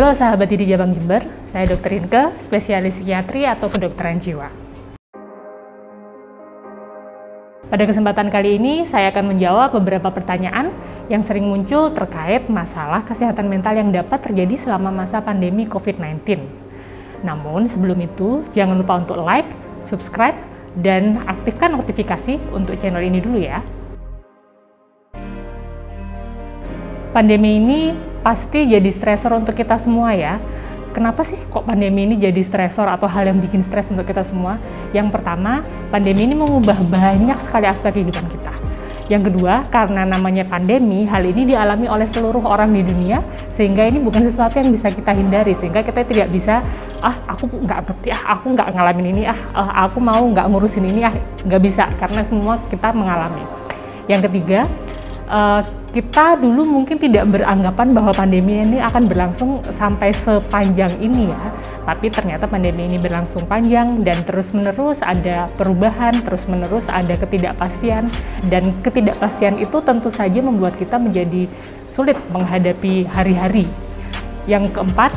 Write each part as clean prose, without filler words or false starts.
Halo sahabat Didi Jabang Jember, saya Dr. Inke, spesialis psikiatri atau kedokteran jiwa. Pada kesempatan kali ini, saya akan menjawab beberapa pertanyaan yang sering muncul terkait masalah kesehatan mental yang dapat terjadi selama masa pandemi COVID-19. Namun sebelum itu, jangan lupa untuk like, subscribe, dan aktifkan notifikasi untuk channel ini dulu ya. Pandemi ini pasti jadi stresor untuk kita semua ya. Kenapa sih kok pandemi ini jadi stresor atau hal yang bikin stres untuk kita semua? Yang pertama, pandemi ini mengubah banyak sekali aspek kehidupan kita. Yang kedua, karena namanya pandemi, hal ini dialami oleh seluruh orang di dunia, sehingga ini bukan sesuatu yang bisa kita hindari, sehingga kita tidak bisa, aku nggak ngerti, aku nggak ngalamin ini, aku mau nggak ngurusin ini, nggak bisa, karena semua kita mengalami. Yang ketiga, kita dulu mungkin tidak beranggapan bahwa pandemi ini akan berlangsung sampai sepanjang ini ya, tapi ternyata pandemi ini berlangsung panjang dan terus-menerus ada perubahan, terus-menerus ada ketidakpastian, dan ketidakpastian itu tentu saja membuat kita menjadi sulit menghadapi hari-hari. Yang keempat,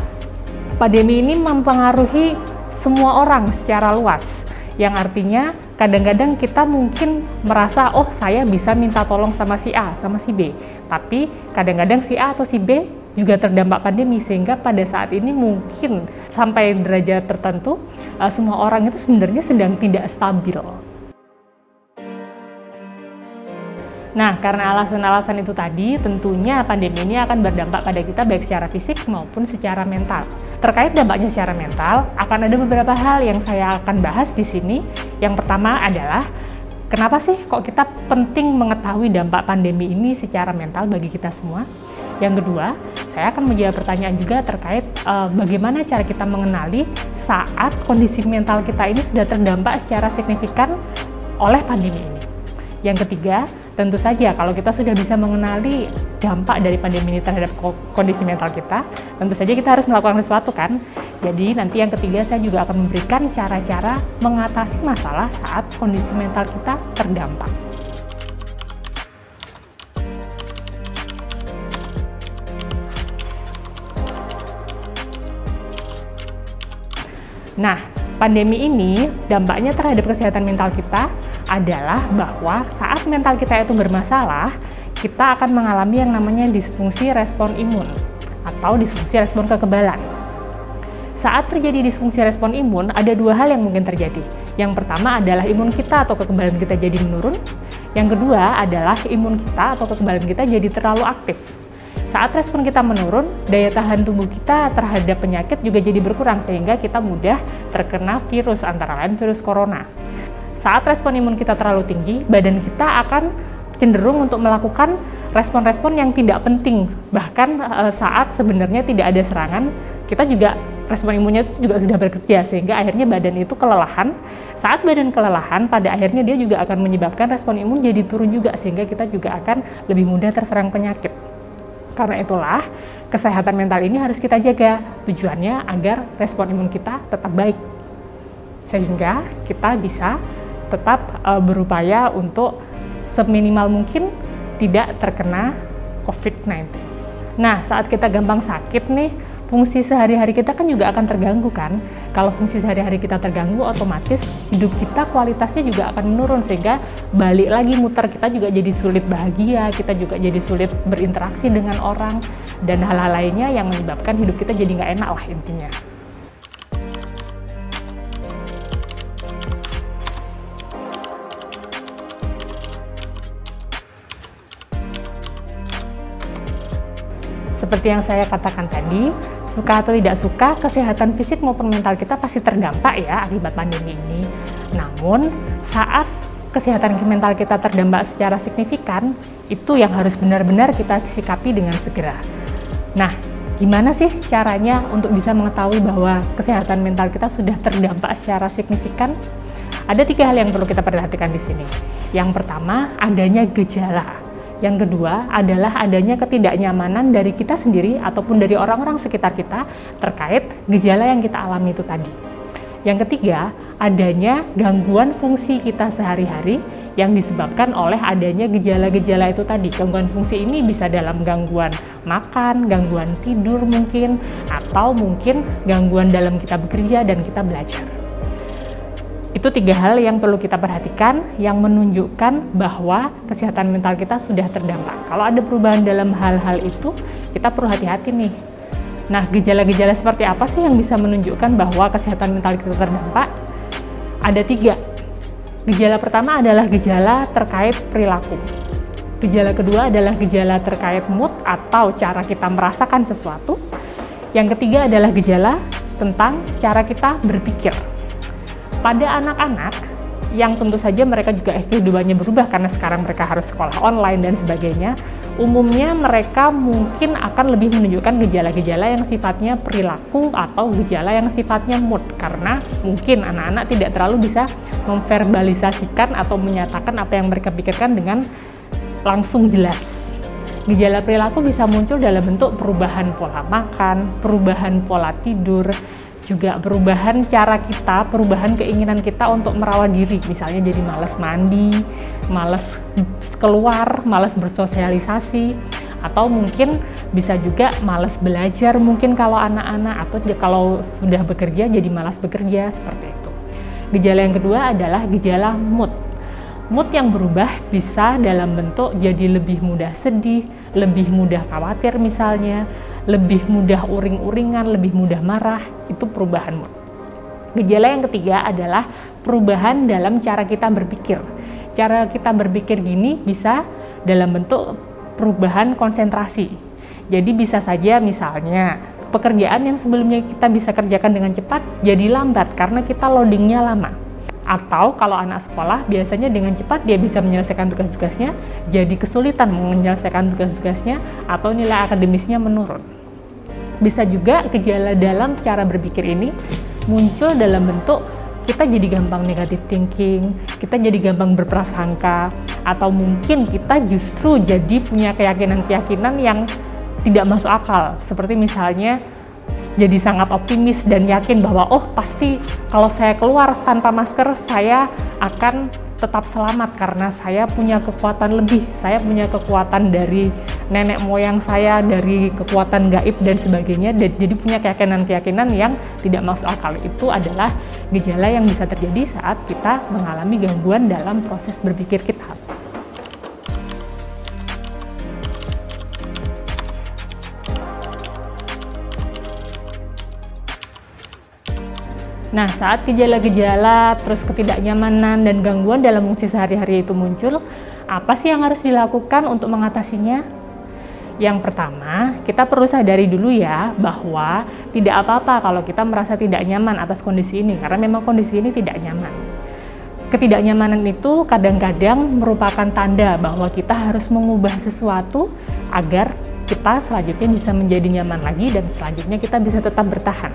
pandemi ini mempengaruhi semua orang secara luas, yang artinya kadang-kadang kita mungkin merasa, oh saya bisa minta tolong sama si A, sama si B. Tapi kadang-kadang si A atau si B juga terdampak pandemi, sehingga pada saat ini mungkin sampai derajat tertentu, semua orang itu sebenarnya sedang tidak stabil. Nah, karena alasan-alasan itu tadi, tentunya pandemi ini akan berdampak pada kita baik secara fisik maupun secara mental. Terkait dampaknya secara mental, akan ada beberapa hal yang saya akan bahas di sini. Yang pertama adalah, kenapa sih kok kita penting mengetahui dampak pandemi ini secara mental bagi kita semua? Yang kedua, saya akan menjawab pertanyaan juga terkait bagaimana cara kita mengenali saat kondisi mental kita ini sudah terdampak secara signifikan oleh pandemi ini. Yang ketiga, tentu saja kalau kita sudah bisa mengenali dampak dari pandemi ini terhadap kondisi mental kita, tentu saja kita harus melakukan sesuatu kan. Jadi nanti yang ketiga saya juga akan memberikan cara-cara mengatasi masalah saat kondisi mental kita terdampak. Nah, pandemi ini dampaknya terhadap kesehatan mental kita adalah bahwa saat mental kita itu bermasalah, kita akan mengalami yang namanya disfungsi respon imun atau disfungsi respon kekebalan. Saat terjadi disfungsi respon imun, ada dua hal yang mungkin terjadi. Yang pertama adalah imun kita atau kekebalan kita jadi menurun. Yang kedua adalah imun kita atau kekebalan kita jadi terlalu aktif. Saat respon kita menurun, daya tahan tubuh kita terhadap penyakit juga jadi berkurang, sehingga kita mudah terkena virus, antara lain virus corona. Saat respon imun kita terlalu tinggi, badan kita akan cenderung untuk melakukan respon-respon yang tidak penting. Bahkan saat sebenarnya tidak ada serangan, kita juga respon imunnya itu juga sudah bekerja, sehingga akhirnya badan itu kelelahan. Saat badan kelelahan, pada akhirnya dia juga akan menyebabkan respon imun jadi turun juga, sehingga kita juga akan lebih mudah terserang penyakit. Karena itulah, kesehatan mental ini harus kita jaga. Tujuannya agar respon imun kita tetap baik, sehingga kita bisa tetap berupaya untuk seminimal mungkin tidak terkena COVID-19. Nah, saat kita gampang sakit nih, fungsi sehari-hari kita kan juga akan terganggu kan. Kalau fungsi sehari-hari kita terganggu, otomatis hidup kita kualitasnya juga akan menurun, sehingga balik lagi muter, kita juga jadi sulit bahagia, kita juga jadi sulit berinteraksi dengan orang, dan hal-hal lainnya yang menyebabkan hidup kita jadi nggak enak lah intinya. Seperti yang saya katakan tadi, suka atau tidak suka, kesehatan fisik maupun mental kita pasti terdampak ya akibat pandemi ini. Namun, saat kesehatan mental kita terdampak secara signifikan, itu yang harus benar-benar kita sikapi dengan segera. Nah, gimana sih caranya untuk bisa mengetahui bahwa kesehatan mental kita sudah terdampak secara signifikan? Ada 3 hal yang perlu kita perhatikan di sini. Yang pertama, adanya gejala. Yang kedua adalah adanya ketidaknyamanan dari kita sendiri ataupun dari orang-orang sekitar kita terkait gejala yang kita alami itu tadi. Yang ketiga, adanya gangguan fungsi kita sehari-hari yang disebabkan oleh adanya gejala-gejala itu tadi. Gangguan fungsi ini bisa dalam gangguan makan, gangguan tidur mungkin, atau mungkin gangguan dalam kita bekerja dan kita belajar. Itu 3 hal yang perlu kita perhatikan yang menunjukkan bahwa kesehatan mental kita sudah terdampak. Kalau ada perubahan dalam hal-hal itu, kita perlu hati-hati nih. Nah, gejala-gejala seperti apa sih yang bisa menunjukkan bahwa kesehatan mental kita terdampak? Ada 3. Gejala pertama adalah gejala terkait perilaku. Gejala kedua adalah gejala terkait mood atau cara kita merasakan sesuatu. Yang ketiga adalah gejala tentang cara kita berpikir. Pada anak-anak yang tentu saja mereka juga kehidupannya berubah karena sekarang mereka harus sekolah online dan sebagainya, umumnya mereka mungkin akan lebih menunjukkan gejala-gejala yang sifatnya perilaku atau gejala yang sifatnya mood, karena mungkin anak-anak tidak terlalu bisa memverbalisasikan atau menyatakan apa yang mereka pikirkan dengan langsung jelas. Gejala perilaku bisa muncul dalam bentuk perubahan pola makan, perubahan pola tidur, juga perubahan cara kita, perubahan keinginan kita untuk merawat diri. Misalnya jadi malas mandi, malas keluar, malas bersosialisasi, atau mungkin bisa juga malas belajar mungkin kalau anak-anak, atau kalau sudah bekerja jadi malas bekerja, seperti itu. Gejala yang kedua adalah gejala mood. Mood yang berubah bisa dalam bentuk jadi lebih mudah sedih, lebih mudah khawatir misalnya, lebih mudah uring-uringan, lebih mudah marah, itu perubahan mood. Gejala yang ketiga adalah perubahan dalam cara kita berpikir. Cara kita berpikir gini bisa dalam bentuk perubahan konsentrasi. Jadi bisa saja misalnya pekerjaan yang sebelumnya kita bisa kerjakan dengan cepat jadi lambat karena kita loadingnya lama. Atau kalau anak sekolah biasanya dengan cepat dia bisa menyelesaikan tugas-tugasnya, jadi kesulitan menyelesaikan tugas-tugasnya atau nilai akademisnya menurun. Bisa juga gejala dalam cara berpikir ini muncul dalam bentuk kita jadi gampang negative thinking, kita jadi gampang berprasangka, atau mungkin kita justru jadi punya keyakinan-keyakinan yang tidak masuk akal. Seperti misalnya jadi sangat optimis dan yakin bahwa oh pasti kalau saya keluar tanpa masker saya akan tetap selamat karena saya punya kekuatan lebih, saya punya kekuatan dari nenek moyang saya, dari kekuatan gaib dan sebagainya, jadi punya keyakinan-keyakinan yang tidak masuk akal. Itu adalah gejala yang bisa terjadi saat kita mengalami gangguan dalam proses berpikir kita. Nah, saat gejala-gejala, terus ketidaknyamanan dan gangguan dalam fungsi sehari-hari itu muncul, apa sih yang harus dilakukan untuk mengatasinya? Yang pertama, kita perlu sadari dulu ya, bahwa tidak apa-apa kalau kita merasa tidak nyaman atas kondisi ini, karena memang kondisi ini tidak nyaman. Ketidaknyamanan itu kadang-kadang merupakan tanda bahwa kita harus mengubah sesuatu agar kita selanjutnya bisa menjadi nyaman lagi dan selanjutnya kita bisa tetap bertahan.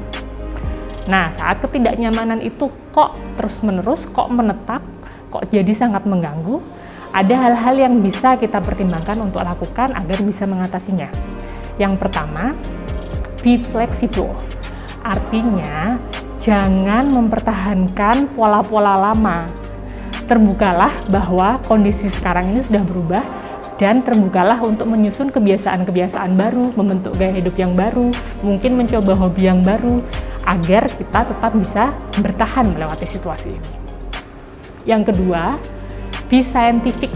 Nah, saat ketidaknyamanan itu kok terus-menerus, kok menetap, kok jadi sangat mengganggu, ada hal-hal yang bisa kita pertimbangkan untuk lakukan agar bisa mengatasinya. Yang pertama, be flexible. Artinya, jangan mempertahankan pola-pola lama. Terbukalah bahwa kondisi sekarang ini sudah berubah dan terbukalah untuk menyusun kebiasaan-kebiasaan baru, membentuk gaya hidup yang baru, mungkin mencoba hobi yang baru, agar kita tetap bisa bertahan melewati situasi ini. Yang kedua, be scientific.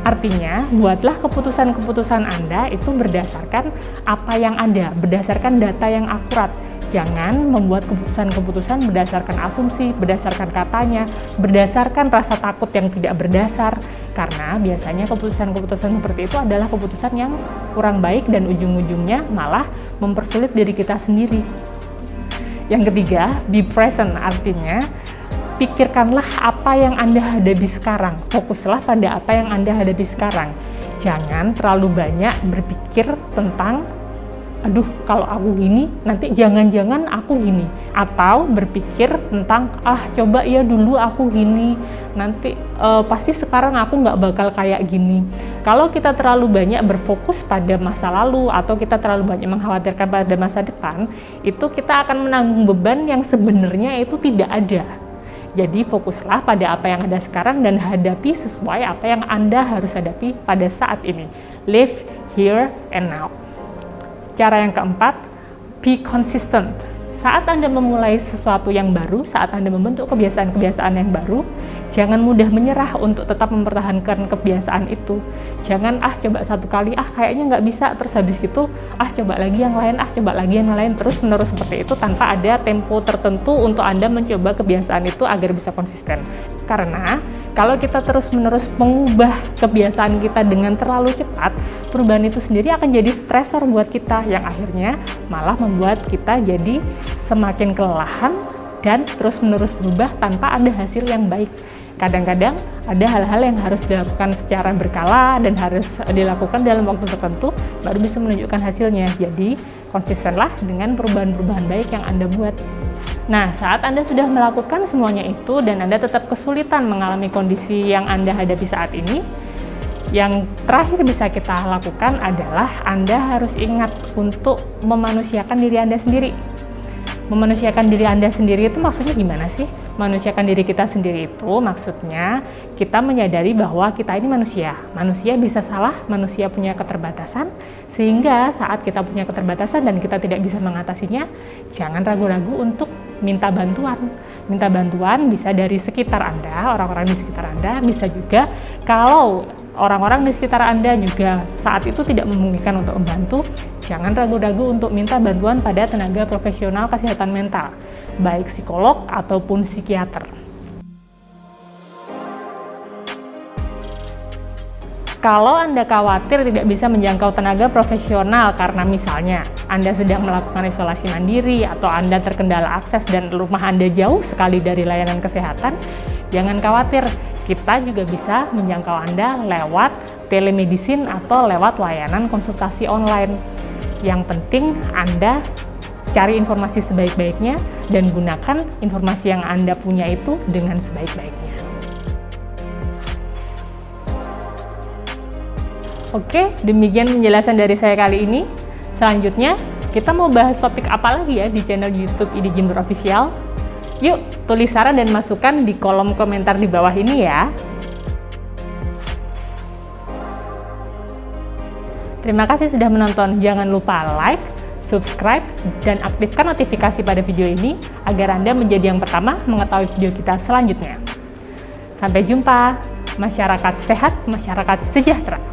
Artinya, buatlah keputusan-keputusan Anda itu berdasarkan apa yang ada, berdasarkan data yang akurat. Jangan membuat keputusan-keputusan berdasarkan asumsi, berdasarkan katanya, berdasarkan rasa takut yang tidak berdasar, karena biasanya keputusan-keputusan seperti itu adalah keputusan yang kurang baik dan ujung-ujungnya malah mempersulit diri kita sendiri. Yang ketiga, be present, artinya pikirkanlah apa yang Anda hadapi sekarang, fokuslah pada apa yang Anda hadapi sekarang. Jangan terlalu banyak berpikir tentang aduh kalau aku gini, nanti jangan-jangan aku gini. Atau berpikir tentang, coba ya dulu aku gini, nanti pasti sekarang aku nggak bakal kayak gini. Kalau kita terlalu banyak berfokus pada masa lalu atau kita terlalu banyak mengkhawatirkan pada masa depan, itu kita akan menanggung beban yang sebenarnya itu tidak ada. Jadi fokuslah pada apa yang ada sekarang dan hadapi sesuai apa yang Anda harus hadapi pada saat ini. Live here and now. Cara yang keempat, be consistent. Saat Anda memulai sesuatu yang baru, saat Anda membentuk kebiasaan-kebiasaan yang baru, jangan mudah menyerah untuk tetap mempertahankan kebiasaan itu. Jangan, coba satu kali, kayaknya nggak bisa, terus habis gitu, coba lagi yang lain, coba lagi yang lain, terus menerus seperti itu tanpa ada tempo tertentu untuk Anda mencoba kebiasaan itu agar bisa konsisten. Karena kalau kita terus-menerus mengubah kebiasaan kita dengan terlalu cepat, perubahan itu sendiri akan jadi stresor buat kita, yang akhirnya malah membuat kita jadi semakin kelelahan dan terus-menerus berubah tanpa ada hasil yang baik. Kadang-kadang ada hal-hal yang harus dilakukan secara berkala dan harus dilakukan dalam waktu tertentu baru bisa menunjukkan hasilnya. Jadi, konsistenlah dengan perubahan-perubahan baik yang Anda buat. Nah, saat Anda sudah melakukan semuanya itu dan Anda tetap kesulitan mengalami kondisi yang Anda hadapi saat ini, yang terakhir bisa kita lakukan adalah Anda harus ingat untuk memanusiakan diri Anda sendiri. Memanusiakan diri Anda sendiri itu maksudnya gimana sih? Manusiakan diri kita sendiri itu maksudnya kita menyadari bahwa kita ini manusia. Manusia bisa salah, manusia punya keterbatasan, sehingga saat kita punya keterbatasan dan kita tidak bisa mengatasinya, jangan ragu-ragu untuk minta bantuan. Minta bantuan bisa dari sekitar Anda, orang-orang di sekitar Anda, bisa juga kalau orang-orang di sekitar Anda juga saat itu tidak memungkinkan untuk membantu, jangan ragu-ragu untuk minta bantuan pada tenaga profesional kesehatan mental, baik psikolog ataupun psikiater. Kalau Anda khawatir tidak bisa menjangkau tenaga profesional karena misalnya Anda sedang melakukan isolasi mandiri atau Anda terkendala akses dan rumah Anda jauh sekali dari layanan kesehatan, jangan khawatir, kita juga bisa menjangkau Anda lewat telemedicine atau lewat layanan konsultasi online. Yang penting Anda cari informasi sebaik-baiknya dan gunakan informasi yang Anda punya itu dengan sebaik-baiknya. Oke, demikian penjelasan dari saya kali ini. Selanjutnya, kita mau bahas topik apa lagi ya di channel YouTube ID Jember Official? Yuk, tulis saran dan masukan di kolom komentar di bawah ini ya. Terima kasih sudah menonton. Jangan lupa like, subscribe, dan aktifkan notifikasi pada video ini agar Anda menjadi yang pertama mengetahui video kita selanjutnya. Sampai jumpa, masyarakat sehat, masyarakat sejahtera.